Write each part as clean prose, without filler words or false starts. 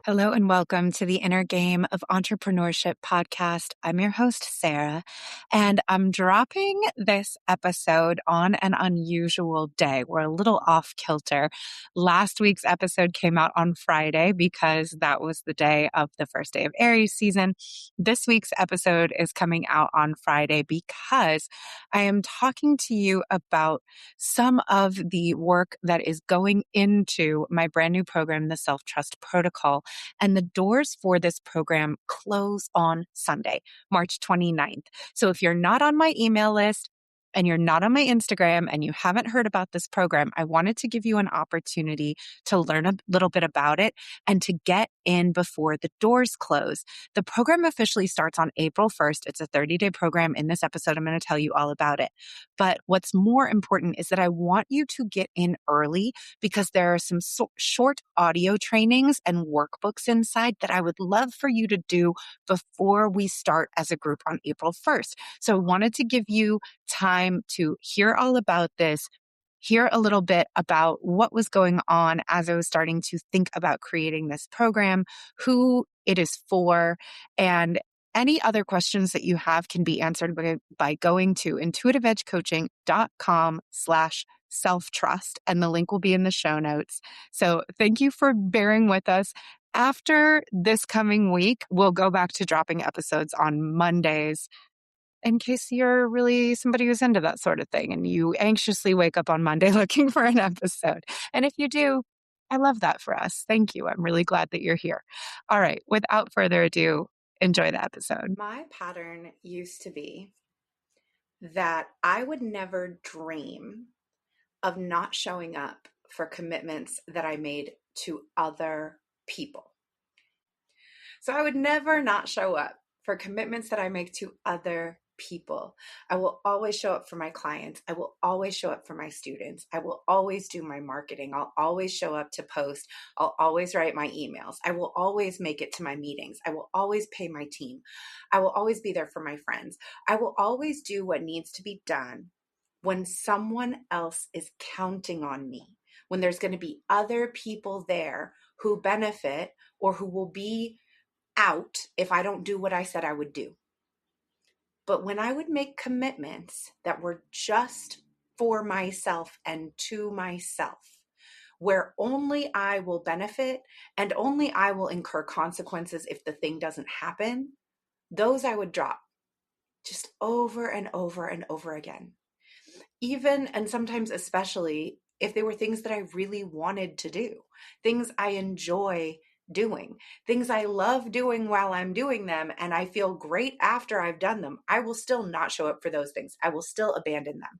Hello and welcome to the Inner Game of Entrepreneurship podcast. I'm your host, Sarah, and I'm dropping this episode on an unusual day. We're a little off kilter. Last week's episode came out on Friday because that was the day of the first day of Aries season. This week's episode is coming out on Friday because I am talking to you about some of the work that is going into my brand new program, the Self-Trust Protocol. And the doors for this program close on Sunday, March 29th. So if you're not on my email list and you're not on my Instagram and you haven't heard about this program, I wanted to give you an opportunity to learn a little bit about it and to get in before the doors close. The program officially starts on April 1st. It's a 30-day program. In this episode, I'm going to tell you all about it. But what's more important is that I want you to get in early because there are some short audio trainings and workbooks inside that I would love for you to do before we start as a group on April 1st. So I wanted to give you time to hear all about this, hear a little bit about what was going on as I was starting to think about creating this program, who it is for, and any other questions that you have can be answered by going to intuitiveedgecoaching.com/self-trust, and the link will be in the show notes. So thank you for bearing with us. After this coming week, we'll go back to dropping episodes on Mondays in case you're really somebody who's into that sort of thing and you anxiously wake up on Monday looking for an episode. And if you do, I love that for us. Thank you. I'm really glad that you're here. All right. Without further ado, enjoy the episode. My pattern used to be that I would never dream of not showing up for commitments that I made to other people. So I would never not show up for commitments that I make to other people. I will always show up for my clients. I will always show up for my students. I will always do my marketing. I'll always show up to post. I'll always write my emails. I will always make it to my meetings. I will always pay my team. I will always be there for my friends. I will always do what needs to be done when someone else is counting on me, when there's going to be other people there who benefit or who will be out if I don't do what I said I would do. But when I would make commitments that were just for myself and to myself, where only I will benefit and only I will incur consequences if the thing doesn't happen, those I would drop just over and over and over again. Even, and sometimes especially, if they were things that I really wanted to do, things I enjoy doing, things I love doing while I'm doing them, and I feel great after I've done them, I will still not show up for those things. I will still abandon them.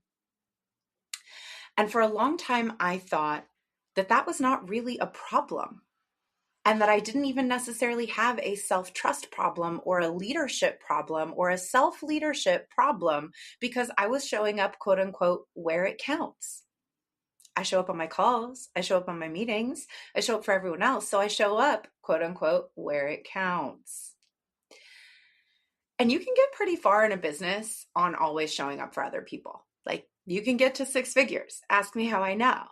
And for a long time, I thought that that was not really a problem, and that I didn't even necessarily have a self-trust problem or a leadership problem or a self-leadership problem because I was showing up, quote unquote, where it counts. I show up on my calls. I show up on my meetings. I show up for everyone else. So I show up, quote unquote, where it counts. And you can get pretty far in a business on always showing up for other people. Like you can get to 6 figures. Ask me how I know.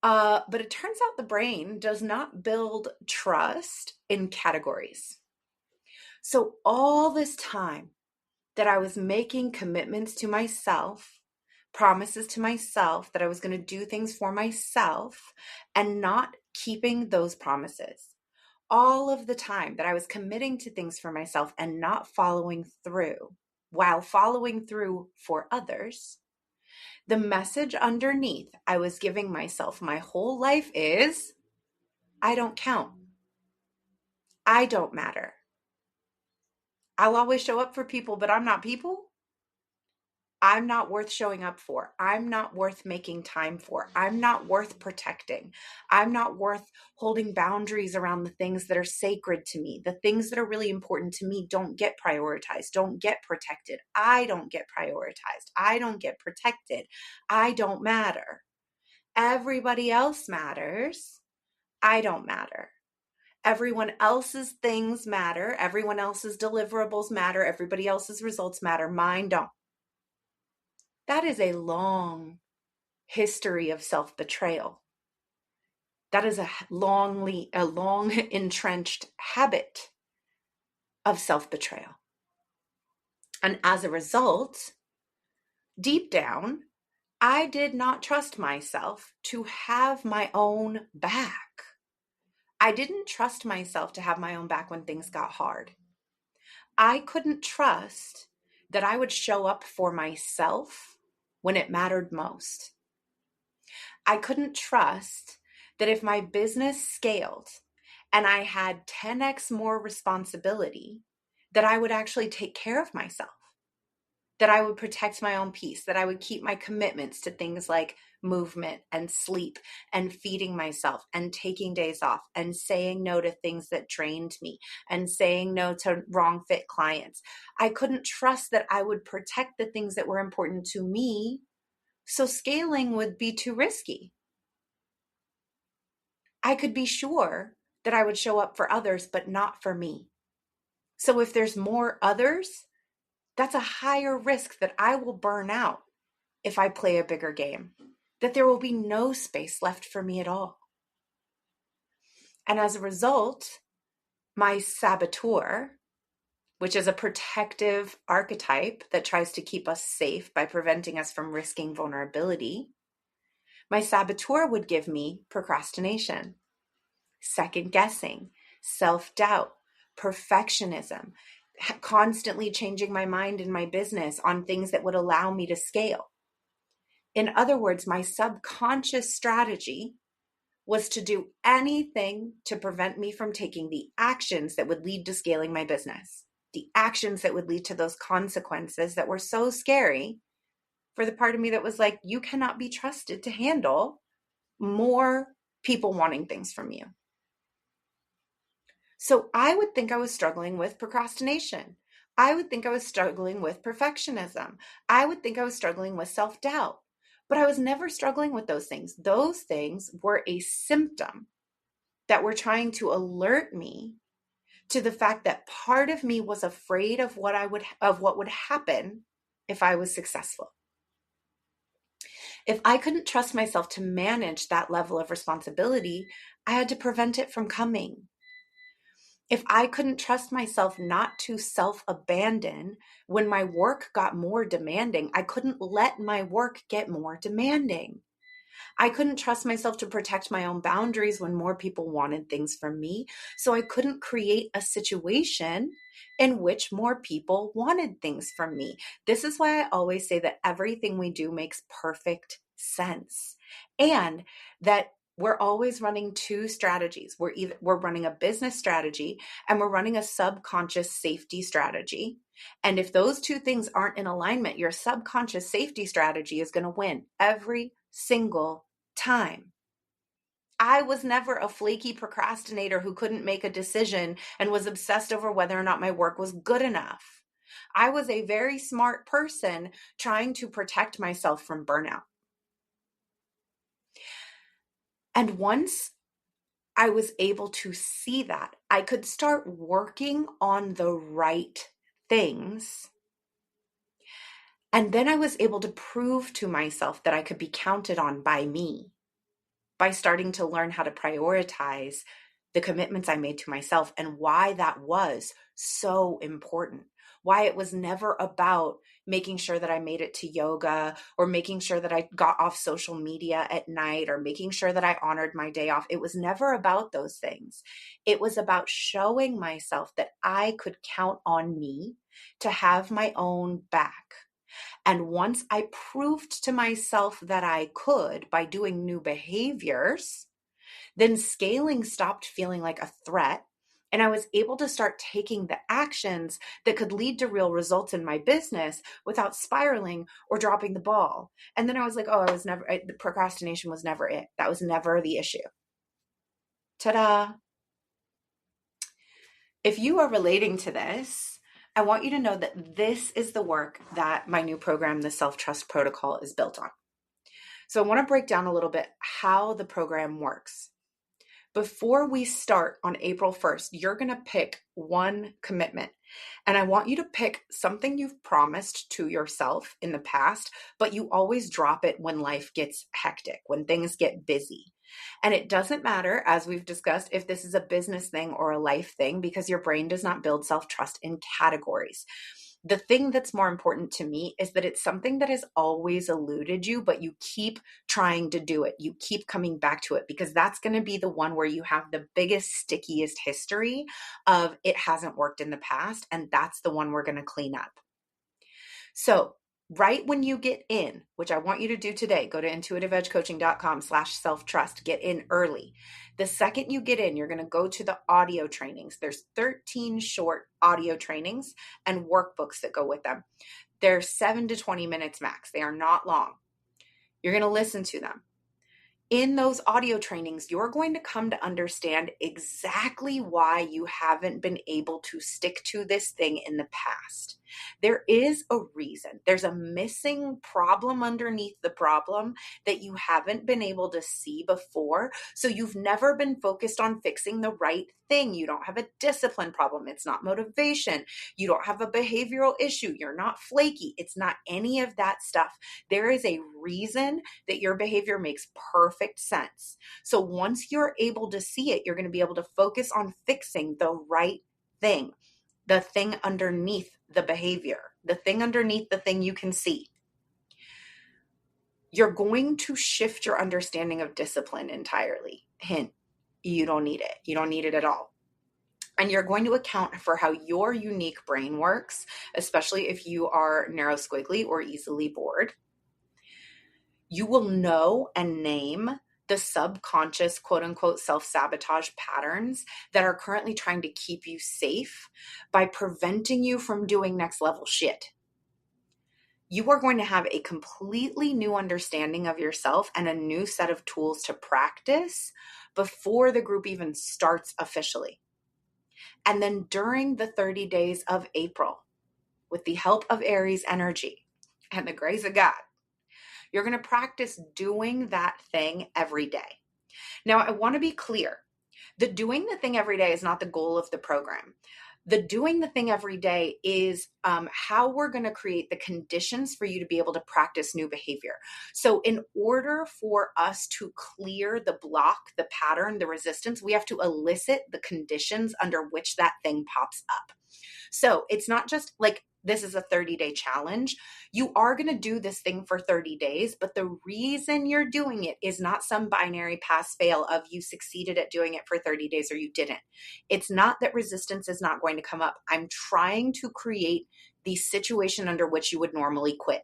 But it turns out the brain does not build trust in categories. So all this time that I was making commitments to myself, promises to myself that I was going to do things for myself and not keeping those promises. All of the time that I was committing to things for myself and not following through while following through for others, the message underneath I was giving myself my whole life is, I don't count. I don't matter. I'll always show up for people, but I'm not people. I'm not worth showing up for. I'm not worth making time for. I'm not worth protecting. I'm not worth holding boundaries around the things that are sacred to me. The things that are really important to me don't get prioritized, don't get protected. I don't get prioritized. I don't get protected. I don't matter. Everybody else matters. I don't matter. Everyone else's things matter. Everyone else's deliverables matter. Everybody else's results matter. Mine don't. That is a long history of self-betrayal. That is a long entrenched habit of self-betrayal. And as a result, deep down, I did not trust myself to have my own back. I didn't trust myself to have my own back when things got hard. I couldn't trust that I would show up for myself when it mattered most. I couldn't trust that if my business scaled and I had 10x more responsibility, that I would actually take care of myself, that I would protect my own peace, that I would keep my commitments to things like movement and sleep and feeding myself and taking days off and saying no to things that drained me and saying no to wrong fit clients. I couldn't trust that I would protect the things that were important to me, so scaling would be too risky. I could be sure that I would show up for others, but not for me. So if there's more others, that's a higher risk that I will burn out if I play a bigger game, that there will be no space left for me at all. And as a result, my saboteur, which is a protective archetype that tries to keep us safe by preventing us from risking vulnerability, my saboteur would give me procrastination, second guessing, self-doubt, perfectionism, constantly changing my mind in my business on things that would allow me to scale. In other words, my subconscious strategy was to do anything to prevent me from taking the actions that would lead to scaling my business, the actions that would lead to those consequences that were so scary for the part of me that was like, you cannot be trusted to handle more people wanting things from you. So I would think I was struggling with procrastination. I would think I was struggling with perfectionism. I would think I was struggling with self-doubt. But I was never struggling with those things. Those things were a symptom that were trying to alert me to the fact that part of me was afraid of what would happen if I was successful. If I couldn't trust myself to manage that level of responsibility, I had to prevent it from coming. If I couldn't trust myself not to self-abandon when my work got more demanding, I couldn't let my work get more demanding. I couldn't trust myself to protect my own boundaries when more people wanted things from me. So I couldn't create a situation in which more people wanted things from me. This is why I always say that everything we do makes perfect sense, and that we're always running two strategies. We're running a business strategy and we're running a subconscious safety strategy. And if those two things aren't in alignment, your subconscious safety strategy is going to win every single time. I was never a flaky procrastinator who couldn't make a decision and was obsessed over whether or not my work was good enough. I was a very smart person trying to protect myself from burnout. And once I was able to see that, I could start working on the right things. And then I was able to prove to myself that I could be counted on by me by starting to learn how to prioritize the commitments I made to myself and why that was so important. Why it was never about making sure that I made it to yoga or making sure that I got off social media at night or making sure that I honored my day off. It was never about those things. It was about showing myself that I could count on me to have my own back. And once I proved to myself that I could by doing new behaviors, then scaling stopped feeling like a threat. And I was able to start taking the actions that could lead to real results in my business without spiraling or dropping the ball. And then I was like, the procrastination was never it. That was never the issue. Ta-da. If you are relating to this, I want you to know that this is the work that my new program, the Self-Trust Protocol, is built on. So I want to break down a little bit how the program works. Before we start on April 1st, you're going to pick one commitment. And I want you to pick something you've promised to yourself in the past, but you always drop it when life gets hectic, when things get busy. And it doesn't matter, as we've discussed, if this is a business thing or a life thing, because your brain does not build self-trust in categories. The thing that's more important to me is that it's something that has always eluded you, but you keep trying to do it. You keep coming back to it because that's going to be the one where you have the biggest, stickiest history of it hasn't worked in the past. And that's the one we're going to clean up. So right when you get in, which I want you to do today, go to intuitiveedgecoaching.com/self-trust, get in early. The second you get in, you're going to go to the audio trainings. There's 13 short audio trainings and workbooks that go with them. They're 7 to 20 minutes max. They are not long. You're going to listen to them. In those audio trainings, you're going to come to understand exactly why you haven't been able to stick to this thing in the past. There is a reason. There's a missing problem underneath the problem that you haven't been able to see before. So you've never been focused on fixing the right thing. You don't have a discipline problem. It's not motivation. You don't have a behavioral issue. You're not flaky. It's not any of that stuff. There is a reason that your behavior makes perfect sense. So once you're able to see it, you're going to be able to focus on fixing the right thing. The thing underneath the behavior, the thing underneath the thing you can see. You're going to shift your understanding of discipline entirely. Hint, you don't need it. You don't need it at all. And you're going to account for how your unique brain works, especially if you are narrow squiggly or easily bored. You will know and name the subconscious, quote unquote, self-sabotage patterns that are currently trying to keep you safe by preventing you from doing next level shit. You are going to have a completely new understanding of yourself and a new set of tools to practice before the group even starts officially. And then during the 30 days of April, with the help of Aries energy and the grace of God, you're going to practice doing that thing every day. Now, I want to be clear. The doing the thing every day is not the goal of the program. The doing the thing every day is how we're going to create the conditions for you to be able to practice new behavior. So in order for us to clear the block, the pattern, the resistance, we have to elicit the conditions under which that thing pops up. So it's not just like this is a 30-day challenge. You are going to do this thing for 30 days, but the reason you're doing it is not some binary pass fail of you succeeded at doing it for 30 days or you didn't. It's not that resistance is not going to come up. I'm trying to create the situation under which you would normally quit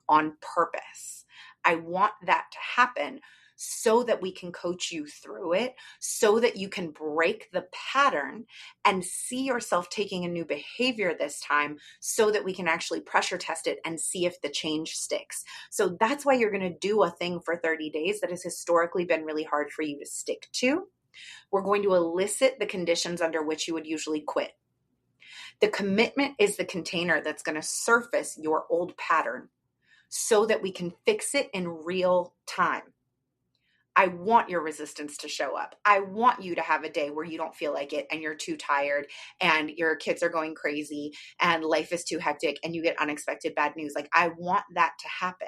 on purpose. I want that to happen so that we can coach you through it, so that you can break the pattern and see yourself taking a new behavior this time, so that we can actually pressure test it and see if the change sticks. So that's why you're going to do a thing for 30 days that has historically been really hard for you to stick to. We're going to elicit the conditions under which you would usually quit. The commitment is the container that's going to surface your old pattern so that we can fix it in real time. I want your resistance to show up. I want you to have a day where you don't feel like it and you're too tired and your kids are going crazy and life is too hectic and you get unexpected bad news. Like, I want that to happen.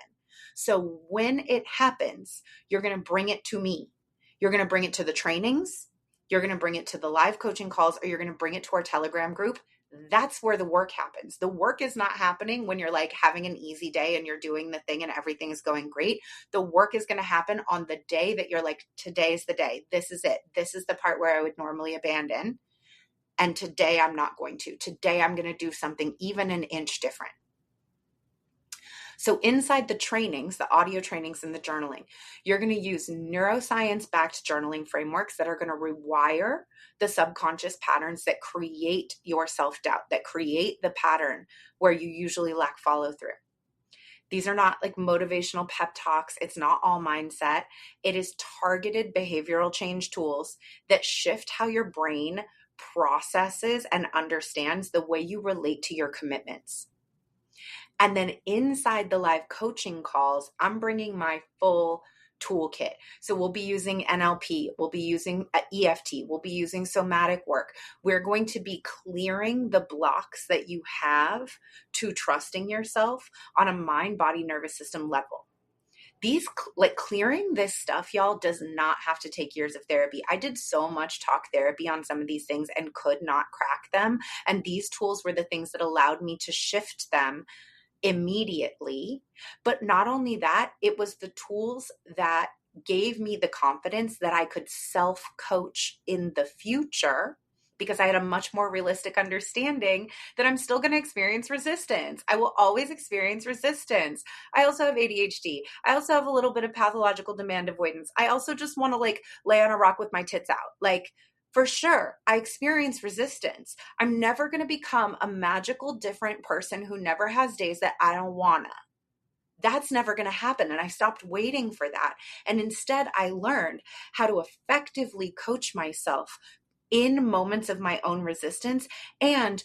So when it happens, you're going to bring it to me. You're going to bring it to the trainings. You're going to bring it to the live coaching calls, or you're going to bring it to our Telegram group. That's where the work happens. The work is not happening when you're like having an easy day and you're doing the thing and everything is going great. The work is going to happen on the day that you're like, today's the day. This is it. This is the part where I would normally abandon. And today I'm not going to. Today I'm going to do something even an inch different. So inside the trainings, the audio trainings and the journaling, you're going to use neuroscience-backed journaling frameworks that are going to rewire the subconscious patterns that create your self-doubt, that create the pattern where you usually lack follow-through. These are not like motivational pep talks. It's not all mindset. It is targeted behavioral change tools that shift how your brain processes and understands the way you relate to your commitments. And then inside the live coaching calls, I'm bringing my full toolkit. So we'll be using NLP, we'll be using EFT, we'll be using somatic work. We're going to be clearing the blocks that you have to trusting yourself on a mind, body, nervous system level. Clearing this stuff, y'all, does not have to take years of therapy. I did so much talk therapy on some of these things and could not crack them. And these tools were the things that allowed me to shift them immediately. But not only that, it was the tools that gave me the confidence that I could self-coach in the future, because I had a much more realistic understanding that I'm still going to experience resistance. I will always experience resistance. I also have ADHD. I also have a little bit of pathological demand avoidance. I also just want to lay on a rock with my tits out. For sure, I experience resistance. I'm never going to become a magical different person who never has days that I don't wanna. That's never going to happen. And I stopped waiting for that. And instead, I learned how to effectively coach myself in moments of my own resistance, and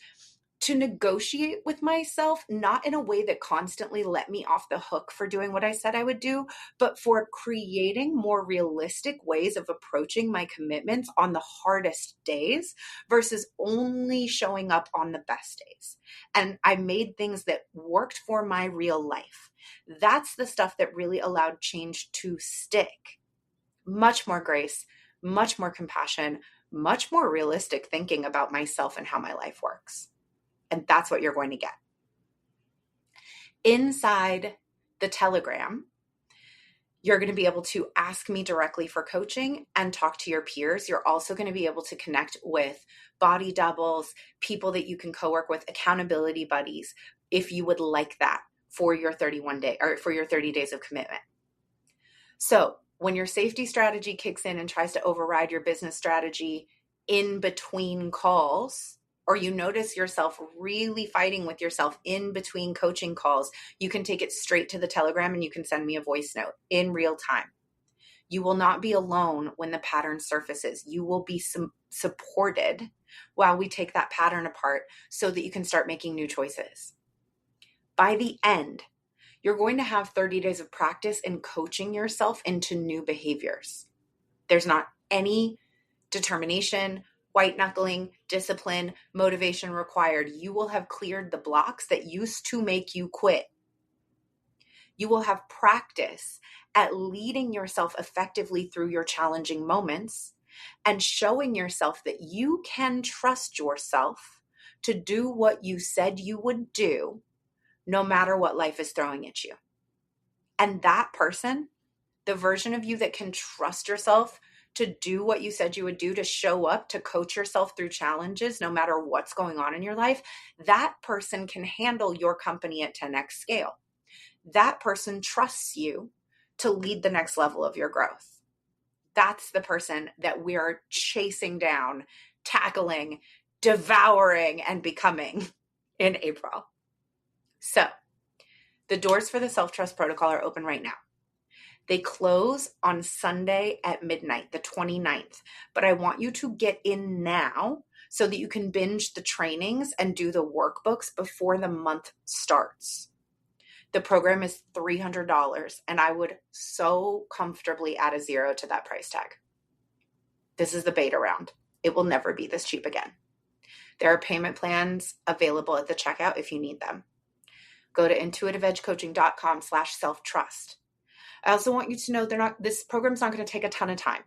to negotiate with myself, not in a way that constantly let me off the hook for doing what I said I would do, but for creating more realistic ways of approaching my commitments on the hardest days versus only showing up on the best days. And I made things that worked for my real life. That's the stuff that really allowed change to stick. Much more grace, much more compassion, much more realistic thinking about myself and how my life works. And that's what you're going to get. Inside the Telegram, you're going to be able to ask me directly for coaching and talk to your peers. You're also going to be able to connect with body doubles, people that you can co-work with, accountability buddies, if you would like that for your 30 days of commitment. So when your safety strategy kicks in and tries to override your business strategy in between calls, or you notice yourself really fighting with yourself in between coaching calls, you can take it straight to the Telegram and you can send me a voice note in real time. You will not be alone when the pattern surfaces. You will be supported while we take that pattern apart so that you can start making new choices. By the end, you're going to have 30 days of practice in coaching yourself into new behaviors. There's not any determination, white knuckling, discipline, motivation required. You will have cleared the blocks that used to make you quit. You will have practice at leading yourself effectively through your challenging moments and showing yourself that you can trust yourself to do what you said you would do, no matter what life is throwing at you. And that person, the version of you that can trust yourself to do what you said you would do, to show up, to coach yourself through challenges, no matter what's going on in your life, that person can handle your company at 10x scale. That person trusts you to lead the next level of your growth. That's the person that we are chasing down, tackling, devouring, and becoming in April. So the doors for the Self-Trust Protocol are open right now. They close on Sunday at midnight, the 29th. But I want you to get in now so that you can binge the trainings and do the workbooks before the month starts. The program is $300, and I would so comfortably add a zero to that price tag. This is the beta round. It will never be this cheap again. There are payment plans available at the checkout if you need them. Go to intuitiveedgecoaching.com/self-trust. I also want you to know this program's not going to take a ton of time.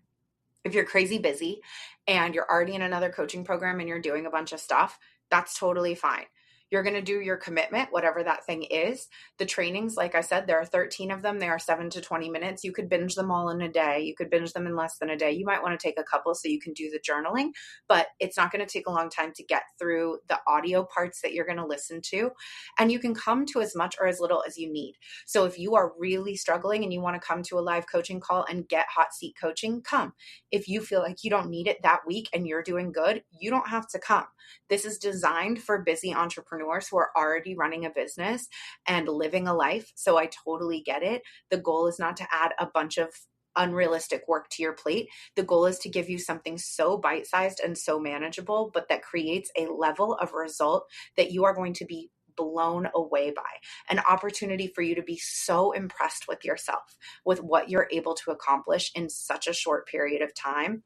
If you're crazy busy and you're already in another coaching program and you're doing a bunch of stuff, that's totally fine. You're going to do your commitment, whatever that thing is. The trainings, like I said, there are 13 of them. They are 7 to 20 minutes. You could binge them all in a day. You could binge them in less than a day. You might want to take a couple so you can do the journaling, but it's not going to take a long time to get through the audio parts that you're going to listen to. And you can come to as much or as little as you need. So if you are really struggling and you want to come to a live coaching call and get hot seat coaching, come. If you feel like you don't need it that week and you're doing good, you don't have to come. This is designed for busy entrepreneurs who are already running a business and living a life. So I totally get it. The goal is not to add a bunch of unrealistic work to your plate. The goal is to give you something so bite-sized and so manageable, but that creates a level of result that you are going to be blown away by. An opportunity for you to be so impressed with yourself, with what you're able to accomplish in such a short period of time.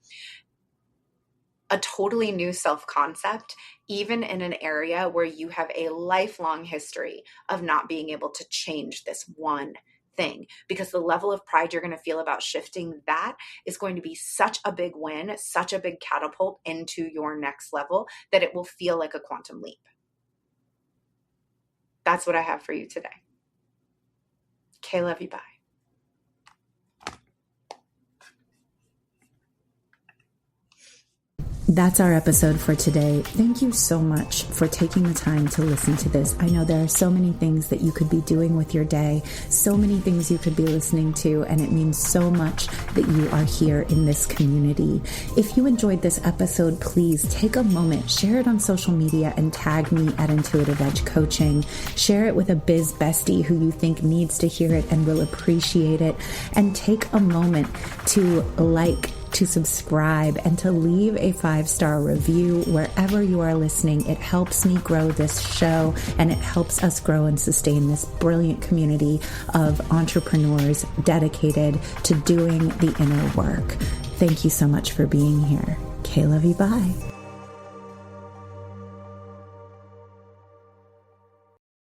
A totally new self-concept, even in an area where you have a lifelong history of not being able to change this one thing, because the level of pride you're going to feel about shifting that is going to be such a big win, such a big catapult into your next level, that it will feel like a quantum leap. That's what I have for you today. Okay, love you, bye. That's our episode for today. Thank you so much for taking the time to listen to this. I know there are so many things that you could be doing with your day, so many things you could be listening to, and it means so much that you are here in this community. If you enjoyed this episode, please take a moment, share it on social media, and tag me at Intuitive Edge Coaching. Share it with a biz bestie who you think needs to hear it and will appreciate it. And take a moment to to subscribe, and to leave a 5-star review wherever you are listening. It helps me grow this show, and it helps us grow and sustain this brilliant community of entrepreneurs dedicated to doing the inner work. Thank you so much for being here. Okay, love you, bye.